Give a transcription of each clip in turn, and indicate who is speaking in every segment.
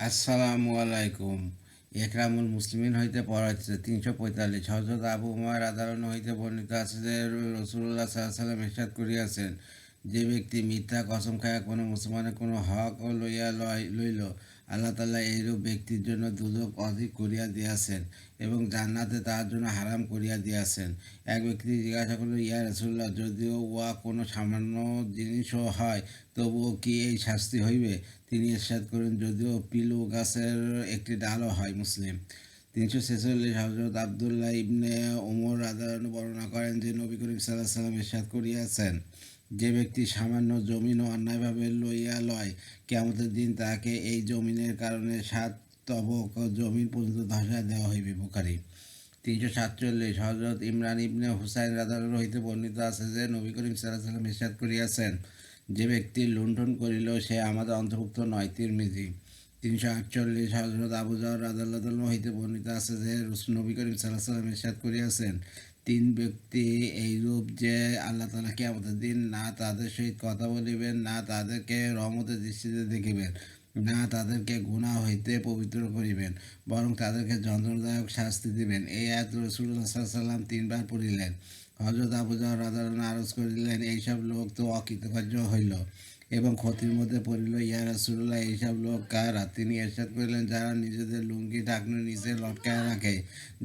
Speaker 1: আসসালামু আলাইকুম। একরামুল মুসলিমিন হইতে পড়াচ্ছে 345। হযরত আবু উমার রাদিয়াল্লাহু হইতে বর্ণিত আছে যে রাসূলুল্লাহ সাল্লাল্লাহু আলাইহি ওয়াসাল্লাম ইরশাদ করিয়াছেন, যে ব্যক্তি মিথ্যা কসম খায়া কোনো মুসলমানের কোনো হক লইল, আল্লাহ তাআলা এইরূপ ব্যক্তির জন্য দুদক অধিক করিয়া দিয়াছেন এবং জান্নাতে তাহার জন্য হারাম করিয়া দিয়াছেন। এক ব্যক্তি জিজ্ঞাসা করিল, ইয়া রাসূলুল্লাহ, যদিও উহা কোনো সামান্য জিনিসও হয়, তবুও কি এই শাস্তি হইবে? তিনি ইরশাদ করেন, যদিও পিলু গাছের একটি ডালও হয়। মুসলিম 346। হযরত আব্দুল্লাহ ইবনে ওমর রাদিয়াল্লাহু বর্ণনা করেন যে নবী করিম সাল্লাল্লাহু আলাইহি ওয়াসাল্লাম ইরশাদ করিয়াছেন, যে ব্যক্তি সামান্য জমিনও অন্যায়ভাবে লইয়া লয়, কিয়ামতের দিন তাহাকে এই জমিনের কারণে 7 তবক জমিন পর্যন্ত ধসায় দেওয়া হইবে। বুখারী 347। হযরত ইমরান ইবনে হুসাইন রাদিয়াল্লাহু হইতে বর্ণিত আছে যে নবী করিম সাল্লাল্লাহু আলাইহি ওয়াসাল্লাম ইরশাদ করিয়াছেন, যে ব্যক্তি লুণ্ঠন করিল সে আমাদের অন্তর্ভুক্ত নয়। তিরমিজি 348। হযরত আবু যর রাদিয়াল্লাহু হইতে বর্ণিত আছে যে নবী করিম সাল্লাল্লাহু আলাইহি ওয়াসাল্লাম ইরশাদ করিয়াছেন, তিন ব্যক্তি এইরূপ যে আল্লাহ তাআলা কিয়ামতের দিন না তাদের সহিত কথা বলিবেন, না তাদেরকে রহমতের দৃষ্টিতে দেখিবেন, না তাদেরকে গুনাহ হইতে পবিত্র করিবেন, বরং তাদেরকে যন্ত্রণাদায়ক শাস্তি দিবেন। এই আয়াত রাসূলুল্লাহ সাল্লাল্লাহু আলাইহি ওয়াসাল্লাম তিনবার পড়িলেন। হযরত আবু যর রাদিয়াল্লাহু আরজ করিলেন, এইসব লোক তো অকৃতকার্য হইল এবং ক্ষতির মধ্যে পড়িল। ইয়া রাসূলুল্লাহ, এইসব লোক কারা? তিনি ইরশাদ করিলেন, যারা নিজেদের লুঙ্গি ঢাকনির নিচে লটকায় রাখে,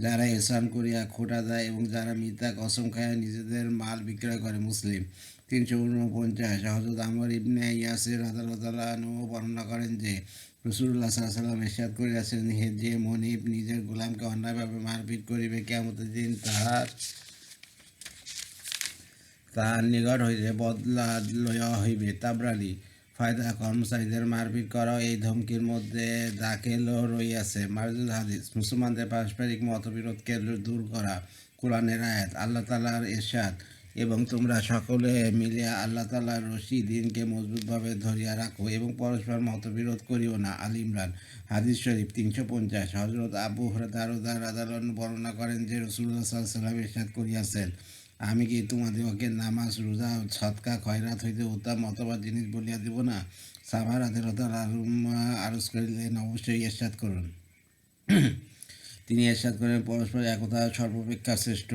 Speaker 1: যারা এহসান করিয়া খোঁটা দেয় এবং যারা মিথ্যা কসম খায়া নিজেদের মাল বিক্রয় করে। মুসলিম 349। হযরত আমর ইবনে ইয়াসির রাদিয়াল্লাহু আনহু বর্ণনা করেন যে রাসূলুল্লাহ সাল্লাল্লাহু আলাইহি ওয়াসাল্লাম ইরশাদ করিয়াছেন, যে মনিব নিজের গোলামকে অন্যায়ভাবে মারপিট করিবে, কিয়ামতের দিন তাহার নিকট হইতে বদলা লইয়া হইবে। তাবরানী ফায়দা কর্মচারীদের মারপিট করাও এই ধমকির মধ্যে দাখিল রইয়াছে। মারজুল হাদিস মুসলমানদের পারস্পরিক মতবিরোধকে দূর করা। কোরআনের আয়াত, আল্লাহ তাআলার ইরশাদ, এবং তোমরা সকলে মিলিয়া আল্লাহ তাআলার রশি দিনকে মজবুতভাবে ধরিয়া রাখো এবং পরস্পর মতবিরোধ করিও না। আল ইমরান হাদিস শরীফ 350। হযরত আবু হুরায়রা রাদিয়াল্লাহু আনহু বর্ণনা করেন যে রাসূলুল্লাহ সাল্লাল্লাহু আলাইহি ওয়াসাল্লাম ইরশাদ করিয়াছেন, আমি কি তোমাদিগকে নামাজ, রোজা, সদকা, খয়রাত হইতে উত্তম অথবা জিনিস বলিয়া দিব না? সাহাবা রাদিয়াল্লাহু আরজ করিলেন, অবশ্যই ইরশাদ করুন। তিনি ইরশাদ করেন, পরস্পর একতা সর্বাপেক্ষা শ্রেষ্ঠ,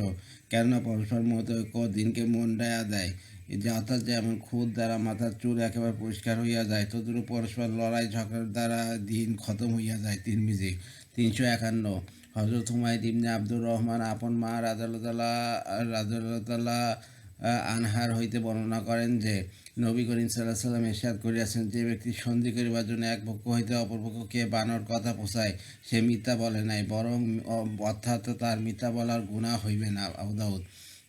Speaker 1: কেননা পরস্পর মত ঐক্য দিনকে মন্ডাইয়া দেয়। যে অর্থাৎ যেমন খুদ দ্বারা মাথার চুল একেবারে পরিষ্কার হইয়া যায়, তদুরূপ পরস্পর লড়াই ঝগড়ার দ্বারা দিন খতম হইয়া যায়। তিরমিজি 351। হযরত হুমায়দ ইবনে আব্দুর রহমান আপন মা রাদিয়াল্লাহু আনহার হইতে বর্ণনা করেন যে নবী করিম সাল্লাল্লাহু আলাইহি ওয়াসাল্লাম ইরশাদ করিয়াছেন, যে ব্যক্তি সন্ধি করিবার জন্য এক পক্ষ হইতে অপর পক্ষকে বানর কথা পোষায়, সে মিথ্যা বলে নাই, বরং অর্থাৎ তার মিথ্যা বলার গুনাহ হইবে না। আবু দাউদ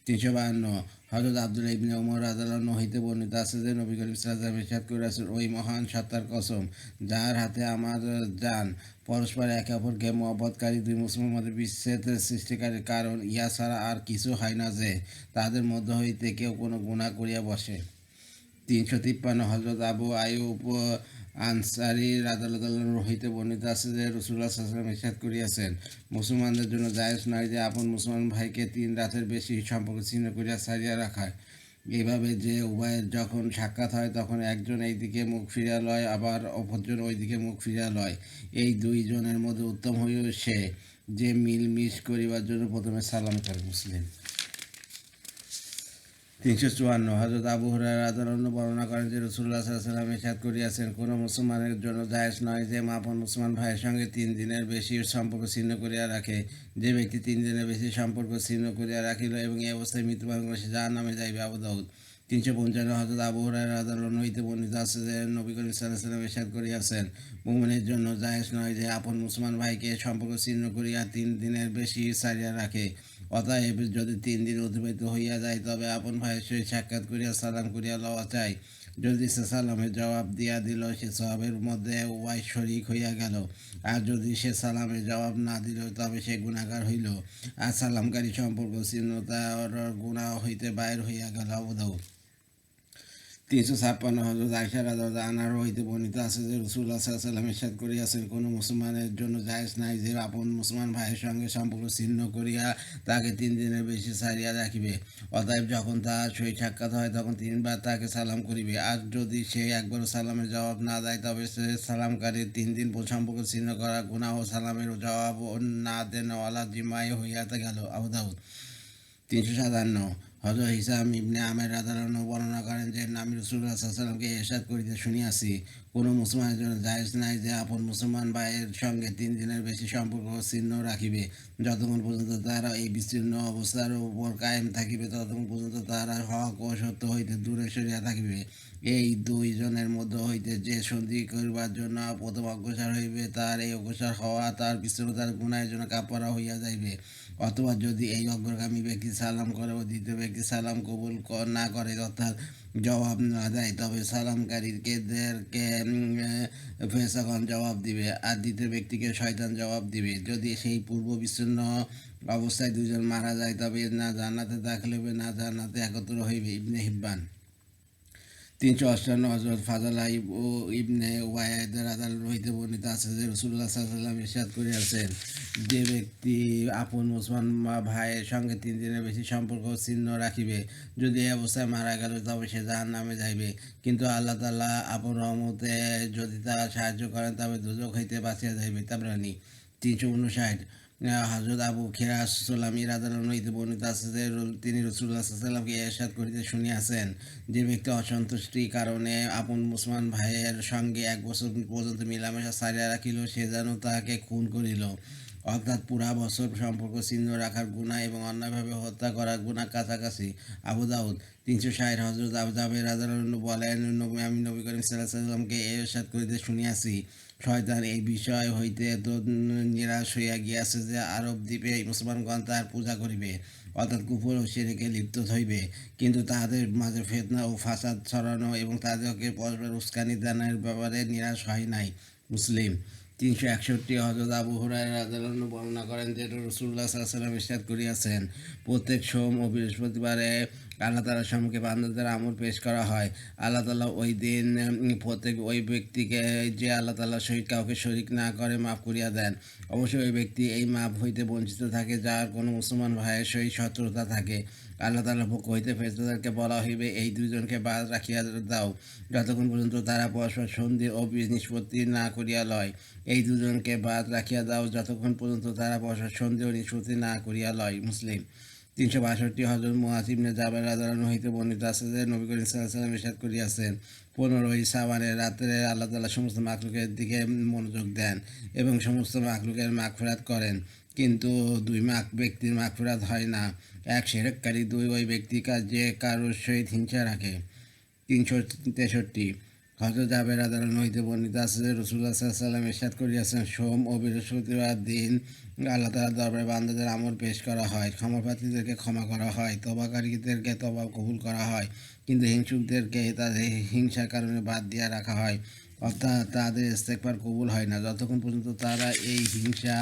Speaker 1: 352। হযরত আব্দুল্লাহ ইবনে ওমর রাদিয়াল্লাহু আনহু হইতে বর্ণিত আছে যে নবী করিম সাল্লাল্লাহু আলাইহি ওয়াসাল্লাম ইরশাদ করিয়াছেন, ওই মহান সত্তার কসম, যার হাতে আমার জান, পরস্পর একে অপরকে মহব্বতকারী দুই মুসলমানের মধ্যে বিচ্ছেদ সৃষ্টিকারীর কারণ ইয়া ছাড়া আর কিছু হয় না যে তাদের মধ্য হইতে কেউ কোনো গুনাহ করিয়া বসে। 353। হযরত আবু আইয়ুব আনসারী রাদিয়াল্লাহু হইতে বর্ণিত আছে যে রাসূলুল্লাহ সাল্লাল্লাহু আলাইহি ওয়াসাল্লাম ইরশাদ করিয়াছেন, মুসলমানদের জন্য জায়েজ নয় যে আপন মুসলমান ভাইকে 3 রাতের বেশি সম্পর্ক ছিন্ন করিয়া ছাড়িয়া রাখায়। এইভাবে যে উভয়ের যখন সাক্ষাৎ হয় তখন একজন এইদিকে মুখ ফিরিয়া লয়, আবার অপরজন ওইদিকে মুখ ফিরিয়া লয়। এই দুইজনের মধ্যে উত্তম হইল সে যে মিলমিশ করিবার জন্য প্রথমে সালাম করে। মুসলিম 354। হযরত আবু হুরায়রা রাদিয়াল্লাহু আনহু বর্ণনা করেন যে রাসূলুল্লাহ সাল্লাল্লাহু আলাইহি ওয়াসাল্লাম ইরশাদ করিয়াছেন, কোনো মুসলমানের জন্য জায়েজ নয় যে আপন মুসলমান ভাইয়ের সঙ্গে 3 দিনের বেশি সম্পর্ক ছিন্ন করিয়া রাখে। যে ব্যক্তি 3 দিনের বেশি সম্পর্ক ছিন্ন করিয়া রাখিল এবং এই অবস্থায় মৃত্যুবরণ করে, সে জাহান্নামে যাইবে। আবু দাউদ 355। হযরত আবু হুরায়রা রাদিয়াল্লাহু আনহু হইতে বর্ণিত আছে যে নবী করিম সাল্লাল্লাহু আলাইহি ওয়াসাল্লাম ইরশাদ করিয়াছেন, মুমিনের জন্য জায়েজ নয় যে আপন মুসলমান ভাইকে সম্পর্ক ছিন্ন করিয়া 3 দিনের বেশি ছাড়িয়া রাখে। অতএব যদি 3 দিন অতিবাহিত হইয়া যায়, তবে আপন ভাইয়ের সহিত সাক্ষাৎ করিয়া সালাম করিয়া লওয়া চাই। যদি সে সালামের জবাব দিয়া দিল, সে সওয়াবের মধ্যে উভয় শরিক হইয়া গেল, আর যদি সে সালামের জবাব না দিল, তবে সে গুনাহগার হইল, আর সালামকারী সম্পর্ক ছিন্নতার গুনাহ হইতে বাহির হইয়া গেল। আবু দাউদ 356 হযরত আয়েশা রাদিয়াল্লাহু আনহা হইতে বর্ণিত আছে যে রাসূলুল্লাহ সাল্লাল্লাহু আলাইহি ওয়াসাল্লাম ইরশাদ করিয়াছেন, কোন মুসলমানের জন্য জায়েজ নাই যে আপন মুসলমান ভাইয়ের সঙ্গে সম্পর্ক ছিন্ন করিয়া তাকে 3 দিনের বেশি ছাড়িয়া রাখিবে। অতএব যখন তাহার সহিত সাক্ষাৎ হয় তখন 3 বার তাকে সালাম করিবে। আর যদি সে একবারও সালামের জবাব না দেয় তবে সে সালামকারীর 3 দিন সম্পর্ক ছিন্ন করা গুনাহ ও সালামের জবাব না দেনওয়ালা জিম্মায় হইয়া গেল। আবু দাউদ। 357 হযরত হিশাম ইবনে আমের রাদিয়াল্লাহু আনহু বর্ণনা করেন যে আমি রাসূলুল্লাহ সাল্লাল্লাহু আলাইহি ওয়াসাল্লামকে ইরশাদ করিতে শুনিয়াছি, কোন মুসলমানের জন্য জায়েজ নাই যে আপন মুসলমান ভাইয়ের সঙ্গে 3 দিনের বেশি সম্পর্ক ছিন্ন রাখিবে। যতক্ষণ পর্যন্ত তাহারা এই বিচ্ছিন্ন অবস্থার উপর কায়েম থাকিবে ততক্ষণ পর্যন্ত তাহারা হক ও সত্য হইতে দূরে সরিয়া থাকিবে। এই দুইজনের মধ্য হইতে যে সন্ধি করিবার জন্য প্রথম অগ্রসর হইবে তার এই অগ্রসর হওয়া তার বিচ্ছিন্নতার গুনাহের জন্য কাফারা হইয়া যাইবে। অথবা যদি এই অগ্রগামী ব্যক্তি সালাম করে ও দ্বিতীয় ব্যক্তি সালাম কবুল না করে অর্থাৎ জবাব না দেয় তবে সালামকারীকে ফেরেশতাগণ জবাব দিবে আর দ্বিতীয় ব্যক্তিকে শয়তান জবাব দিবে। যদি সেই পূর্ব বিচ্ছিন্ন অবস্থায় দুজন মারা যায় তবে না জান্নাতে দাখিল হইবে না জান্নাতে একত্র হইবে। ইবনে হিব্বান। 358 হযরত ফাদালা ও ইবনে ওয়াইদ রাদিয়াল্লাহু হইতে বর্ণিত আছে যে রাসূলুল্লাহ সাল্লাল্লাহু আলাইহি ওয়াসাল্লাম ইরশাদ করিয়াছেন, যে ব্যক্তি আপন মুসলমান ভাইয়ের সঙ্গে 3 দিনের বেশি সম্পর্ক ছিন্ন রাখিবে, যদি এই অবস্থায় মারা গেল তবে সে জাহান্নামে যাইবে। কিন্তু আল্লাহ তাআলা আপন রহমতে যদি তার সাহায্য করেন তবে দোজখ হইতে বাঁচিয়া যাইবে। তাবরানী। 359 হযরত আবু খিরাস সুলামি রাদিয়াল্লাহু আনহু হইতে বর্ণিত আছে যে তিনি রাসূলুল্লাহ সাল্লাল্লাহু আলাইহি ওয়াসাল্লামকে ইরশাদ করিতে শুনিয়াছেন, যে ব্যক্তি অসন্তুষ্টির কারণে আপন মুসলমান ভাইয়ের সঙ্গে 1 বছর পর্যন্ত মিলামেশা ছাড়িয়া রাখিল সে যেন তাহাকে খুন করিল। অর্থাৎ পুরা বছর সম্পর্ক ছিন্ন রাখার গুনাহ এবং অন্যায়ভাবে হত্যা করার গুনাহ কাছাকাছি। আবু দাউদ। 360 হযরত আবু জাবের রাদিয়াল্লাহু আনহু বলেন, আমি নবী করিম সাল্লাল্লাহু আলাইহি ওয়াসাল্লামকে ইরশাদ করিতে শুনিয়াছি, শয়তান এই বিষয় হইতে তো নিরাশ হইয়া গিয়াছে যে আরব দ্বীপে মুসলমানগণ তাহার পূজা করিবে, অর্থাৎ কুফর ও শিরকে লিপ্ত হইবে, কিন্তু তাহাদের মাঝে ফিতনা ও ফাসাদ ছড়ানো এবং তাদেরকে পরস্পর উস্কানি দানের ব্যাপারে নিরাশ হয় নাই। মুসলিম। 361 হযরত আবু হুরায়রা রাদিয়াল্লাহু আনহু বর্ণনা করেন যে রাসূলুল্লাহ সাল্লাল্লাহু আলাইহি ওয়াসাল্লাম ইরশাদ করিয়াছেন, প্রত্যেক সোম ও বৃহস্পতিবারে আল্লাহ তাআলার সম্মুখে বান্দাদের আমল পেশ করা হয়। আল্লাহ তাআলা ওই দিন প্রত্যেক ওই ব্যক্তিকে যে আল্লাহ তাআলার সহিত কাউকে শরীক না করে মাফ করিয়া দেন। অবশ্যই ওই ব্যক্তি এই মাফ হইতে বঞ্চিত থাকে যার কোনো মুসলমান ভাইয়ের সহিত শত্রুতা থাকে। আল্লাহ তাআলার পক্ষ হইতে ফেরেশতাদেরকে বলা হইবে, এই দুইজনকে বাদ রাখিয়া দাও যতক্ষণ পর্যন্ত তারা পরস্পর সন্ধি ও নিষ্পত্তি না করিয়া লয়। এই দুজনকে বাদ রাখিয়া দাও যতক্ষণ পর্যন্ত তারা পরস্পর সন্ধি ও নিষ্পত্তি না করিয়া লয়। মুসলিম। 362 হযরত মুআয ইবনে জাবাল রাদিয়াল্লাহু আনহু হইতে বর্ণিত আছে যে নবী করিম সাল্লাল্লাহু আলাইহি ওয়াসাল্লাম ইরশাদ করিয়াছেন, 15 শাবানের রাত্রে আল্লাহ তাআলা সমস্ত মাখলুকের দিকে মনোযোগ দেন এবং সমস্ত মাখলুকের মাগফিরাত করেন, কিন্তু 2 ব্যক্তির মাগফিরাত হয় না, 1 শিরককারী, 2 ওই ব্যক্তি যে কারোর সহিত হিংসা রাখে। 363 হযরত জাবের রাদিয়াল্লাহু আনহু হইতে বর্ণিত আছে যে রাসূলুল্লাহ সাল্লাল্লাহু আলাইহি ওয়াসাল্লাম ইরশাদ করিয়াছেন, সোম ও বৃহস্পতিবার দিন আল্লাহ তাআলার দরবারে বান্দাদের আমল পেশ করা হয়, ক্ষমাপ্রার্থীদেরকে ক্ষমা করা হয়, তওবাকারীদেরকে তওবা কবুল করা হয়, কিন্তু হিংসুকদেরকে তাদের হিংসার কারণে বাদ দিয়া রাখা হয়, অর্থাৎ তাদের ইস্তেগফার কবুল হয় না যতক্ষণ পর্যন্ত তারা এই হিংসা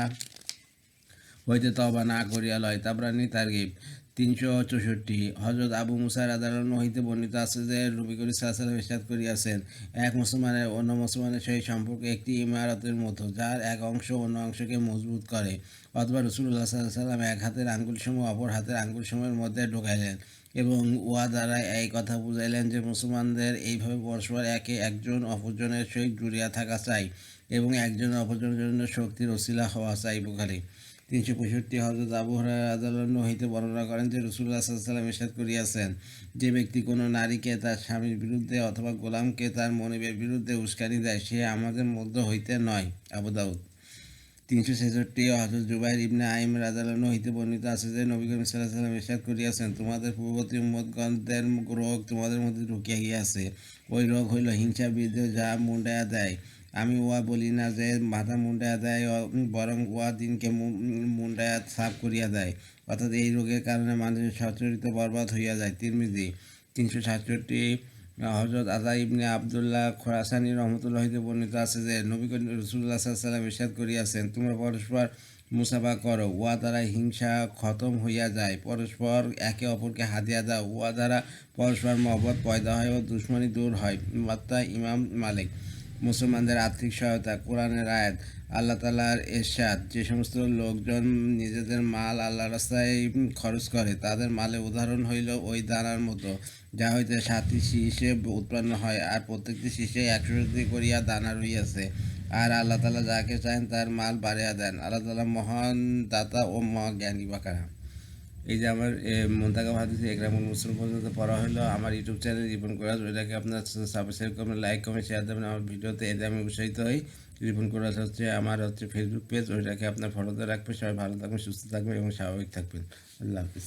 Speaker 1: হইতে তওবা না করিয়া লয়। তাবরানী তারগিব। 364 হযরত আবু মুসা রাদিয়াল্লাহু আনহু হইতে বর্ণিত আছে যে নবী করিম সাল্লাল্লাহু আলাইহি ওয়াসাল্লাম ইরশাদ করিয়াছেন, এক মুসলমানের অন্য মুসলমানের সহিত সম্পর্ক একটি ইমারতের মতো, যার এক অংশ অন্য অংশকে মজবুত করে। অথবা রাসূলুল্লাহ সাল্লাল্লাহু আলাইহি ওয়াসাল্লাম এক হাতের আঙ্গুলসমূহ অপর হাতের আঙ্গুলসমূহের মধ্যে ঢুকাইলেন এবং উহা দ্বারা এই কথা বুঝাইলেন যে মুসলমানদের এইভাবে পরস্পর একে একজন অপরজনের সহিত জুড়িয়া থাকা চাই এবং একজন অপরজনের জন্য শক্তির ওসিলা হওয়া চাই। বুখারী। 365 হযরত আবু হুরায়রা রাদিয়াল্লাহু আনহু হইতে বর্ণনা করেন যে রাসূলুল্লাহ সাল্লাল্লাহু আলাইহি ওয়াসাল্লাম ইরশাদ করিয়াছেন, যে ব্যক্তি কোনো নারীকে তার স্বামীর বিরুদ্ধে অথবা গোলামকে তার মনিবের বিরুদ্ধে উস্কানি দেয় সে আমাদের মধ্য হইতে নয়। আবু দাউদ। 366 হযরত জুবাইর ইবনে আইম রাদিয়াল্লাহু আনহু হইতে বর্ণিত আছে যে নবী করিম সাল্লাল্লাহু আলাইহি ওয়াসাল্লাম ইরশাদ করিয়াছেন, তোমাদের পূর্ববর্তী উম্মতগণদের রোগ তোমাদের মধ্যে ঢুকিয়া গিয়াছে। ওই রোগ হইল হিংসা বীর্য যা মুণ্ডাইয়া দেয়। আমি উহা বলি না যে মাথা মুণ্ডাইয়া দেয়, বরং উহা দিনকে মুণ্ডাইয়া সাফ করিয়া দেয়, অর্থাৎ এই রোগের কারণে মানুষের সচরিত বরবাদ হইয়া যায়। তিরমিজি। 367 হযরত আতা ইবনে আবদুল্লাহ খোরাসানী রহমতুল্লাহ হইতে বর্ণিত আছে যে নবী করিম রাসূলুল্লাহ সাল্লাল্লাহু আলাইহি ওয়াসাল্লাম ইরশাদ করিয়াছেন, তোমরা পরস্পর মুসাফা করো, উহা দ্বারা হিংসা খতম হইয়া যায়। পরস্পর একে অপরকে হাদিয়া দাও, উহা দ্বারা পরস্পর মহব্বত পয়দা হয় ও দুশমনী দূর হয়। মাত্তা ইমাম মালিক। মুসলমানদের আর্থিক সহায়তা। কোরআনের আয়াত, আল্লাহ তাআলার ইরশাদ, যে সমস্ত লোকজন নিজেদের মাল আল্লাহর রাস্তায় খরচ করে, তাদের মালের উদাহরণ হইল ওই দানার মতো, যা হইতে 7টি শীষে উৎপন্ন হয়, আর প্রত্যেকটি শীষে 100টি করিয়া দানা রহিয়াছে। আর আল্লাহ তাআলা যাকে চান তার মাল বাড়িয়া দেন। আল্লাহ তাআলা মহান দাতা ও মহাজ্ঞানী। বাকারা। এই যে আমার মোন্তাকাব হাদিস একরামুল মুসলিম পর্যন্ত পড়া হলো। আমার ইউটিউব চ্যানেল রিপন কোরাস, ওইটাকে আপনার সাবস্ক্রাইব করবেন, লাইক কমেন্ট শেয়ার দেবেন আমার ভিডিওতে, এতে আমি উৎসাহিত হই। রিপন কোরাস হচ্ছে আমার ফেসবুক পেজ, ওইটাকে আপনার ফলোতে রাখবেন। সবাই ভালো থাকবেন, সুস্থ থাকবেন এবং স্বাভাবিক থাকবেন। আল্লাহ হাফিজ।